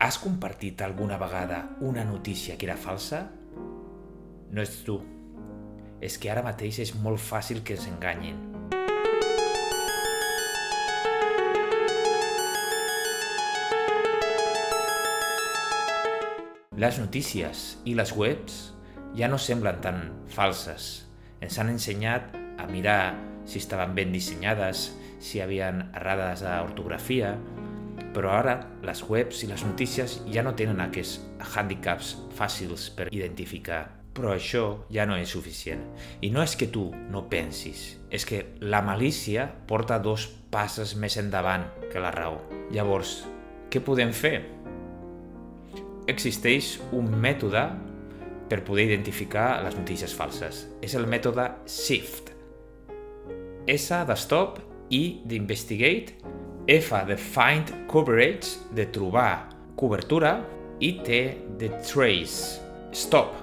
Has compartit alguna vegada una notícia que era falsa? No ets tu. És que ara mateix és molt fàcil que ens enganyin. Les notícies i les webs ja no semblen tan falses. Ens han ensenyat a mirar si estaven ben dissenyades, si hi havia errades d'ortografia, però ara les webs i les notícies ja no tenen aquests hàndicaps fàcils per identificar. Però això ja no és suficient. I no és que tu no pensis, és que la malícia porta 2 passes més endavant que la raó. Llavors, què podem fer? Existeix un mètode per poder identificar les notícies falses. És el mètode SIFT. S de stop, I d'investigate, F de find coverage, de trobar cobertura, i T de trace. Stop.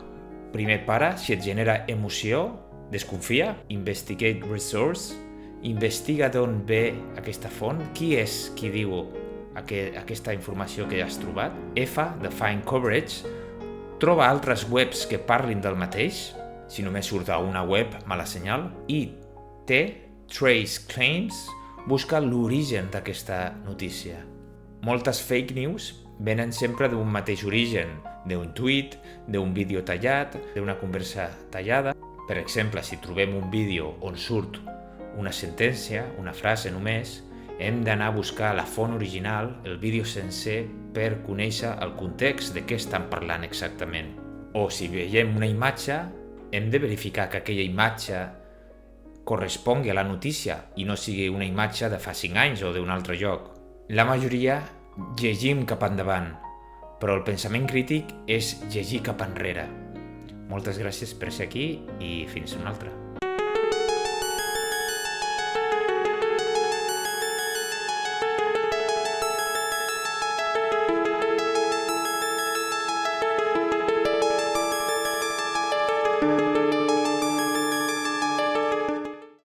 Primer para si et genera emoció, desconfia. Investigate resource. Investiga d'on ve aquesta font. Qui és qui diu aquesta informació que has trobat. F de find coverage. Troba altres webs que parlin del mateix. Si només surt a una web, mala senyal. I T, trace claims. Busca l'origen d'aquesta notícia. Moltes fake news venen sempre d'un mateix origen, d'un tuit, d'un vídeo tallat, d'una conversa tallada. Per exemple, si trobem un vídeo on surt una sentència, una frase només, hem d'anar a buscar la font original, el vídeo sencer, per conèixer el context de què estan parlant exactament. O si veiem una imatge, hem de verificar que aquella imatge correspongui a la notícia i no sigui una imatge de fa 5 anys o d'un altre lloc. La majoria llegim cap endavant, però el pensament crític és llegir cap enrere. Moltes gràcies per ser aquí i fins una altra.